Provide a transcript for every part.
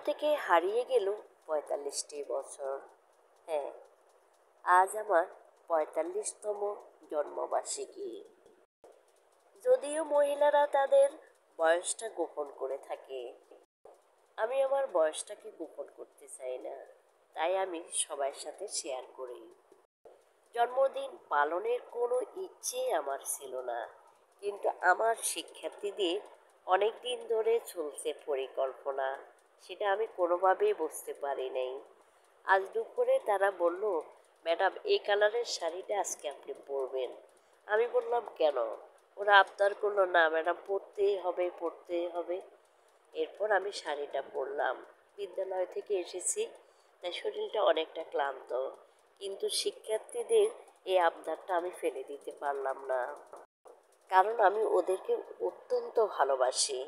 থেকে হারিয়ে গেল ৪৫টি বছর। হ্যাঁ, আজ আমার ৪৫তম জন্মবার্ষিকী। যদিও মহিলারা তাদের বয়সটা গোপন করে থাকে, আমি আমার বয়সটাকে গোপন করতে চাই না, তাই আমি সবার সাথে শেয়ার করি। জন্মদিন পালনের কোনো ইচ্ছেই আমার ছিল না, কিন্তু আমার শিক্ষার্থীদের অনেক দিন ধরে চলছে পরিকল্পনা, সেটা আমি কোনোভাবেই বুঝতে পারি নাই। আজ দুপুরে তারা বলল, ম্যাডাম এই কালারের শাড়িটা আজকে আপনি পরবেন। আমি বললাম কেন? ওরা আবদার করলো, না ম্যাডাম পরতেই হবে পরতেই হবে। এরপর আমি শাড়িটা পরলাম। বিদ্যালয় থেকে এসেছি, তাই শরীরটা অনেকটা ক্লান্ত, কিন্তু শিক্ষার্থীদের এই আবদারটা আমি ফেলে দিতে পারলাম না, কারণ আমি ওদেরকে অত্যন্ত ভালোবাসি।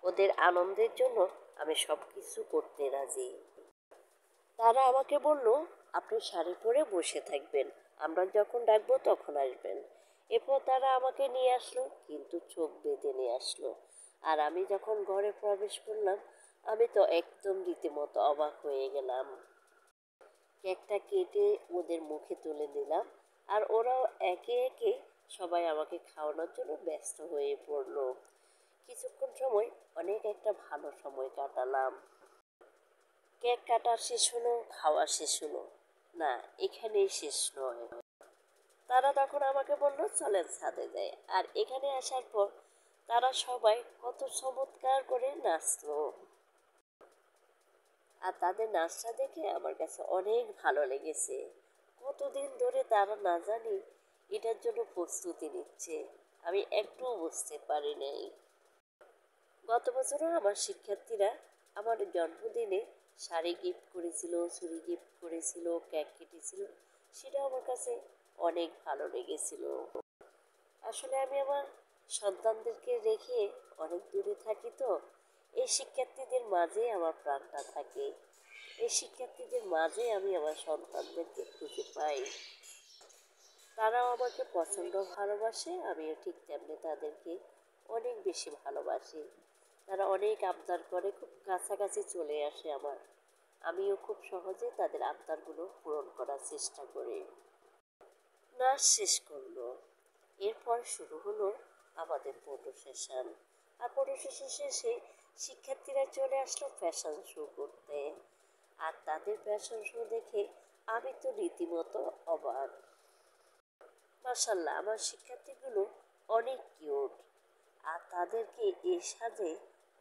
ওদের আনন্দের জন্য আমি সব কিছু করতে রাজি। তারা আমাকে বলল, আপনি শাড়ি পরে বসে থাকবেন, আমরা যখন ডাকবো তখন আসবেন। এরপর তারা আমাকে নিয়ে আসলো, কিন্তু চোখ বেঁধে নিয়ে আসলো। আর আমি যখন ঘরে প্রবেশ করলাম, আমি তো একদম রীতিমতো অবাক হয়ে গেলাম। কেকটা কেটে ওদের মুখে তুলে দিলাম, আর ওরাও একে একে সবাই আমাকে খাওয়ানোর জন্য ব্যস্ত হয়ে পড়লো। কিছুক্ষণ সময় অনেক একটা ভালো সময় কাটালাম। কেক কাটা শেষ হলো, খাওয়া শেষ হলো, না এখানেই শেষ নয়। তারা তখন আমাকে বলল, চলেন ছাদে যাই। আর এখানে আসার পর তারা সবাই কত চমৎকার করে নাচলো, আর তাদের নাচটা দেখে আমার কাছে অনেক ভালো লেগেছে। কতদিন ধরে তারা না জানি এটার জন্য প্রস্তুতি নিচ্ছে, আমি একটুও বুঝতে পারি নাই। গত বছরও আমার শিক্ষার্থীরা আমার জন্মদিনে শাড়ি গিফট করেছিল, চুড়ি গিফট করেছিল, কেক কেটেছিল, সেটা আমার কাছে অনেক ভালো লেগেছিল। আসলে আমি আমার সন্তানদেরকে রেখে অনেক দূরে থাকি, তো এই শিক্ষার্থীদের মাঝে আমার প্রাণটা থাকে। এই শিক্ষার্থীদের মাঝে আমি আমার সন্তানদেরকে খুঁজে পাই। তারাও আমাকে প্রচণ্ড ভালোবাসে, আমিও ঠিক তেমনি তাদেরকে অনেক বেশি ভালোবাসি। তারা অনেক আবদার করে, খুব কাছাকাছি চলে আসে আমার। আমিও খুব সহজে তাদের আবদারগুলো পূরণ করার চেষ্টা করি। নাচ শেষ করলো, এরপর শুরু হলো আমাদের ফটো সেশন। আর ফটো সেশন শেষে শিক্ষার্থীরা চলে আসলো ফ্যাশন শো করতে। আর তাদের ফ্যাশন শো দেখে আমি তো রীতিমতো অবাক। মাশাল্লাহ, আমার শিক্ষার্থীগুলো অনেক কিউট, আর তাদেরকে এই সাজে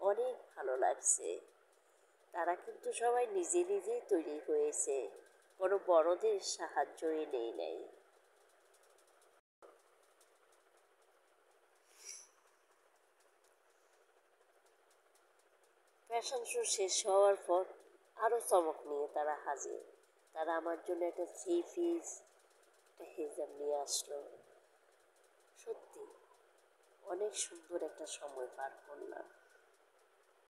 অনেক ভালো লাগছে। তারা কিন্তু সবাই নিজে নিজেই তৈরি হয়েছে, কোনো বড়দের সাহায্যই নেই নাই। ফ্যাশন শো শেষ হওয়ার পর আরও চমক নিয়ে তারা হাজির। তারা আমার জন্য একটা থ্রি পিস, একটা হিজাব নিয়ে আসলো। সত্যি অনেক সুন্দর একটা সময় পার করলাম।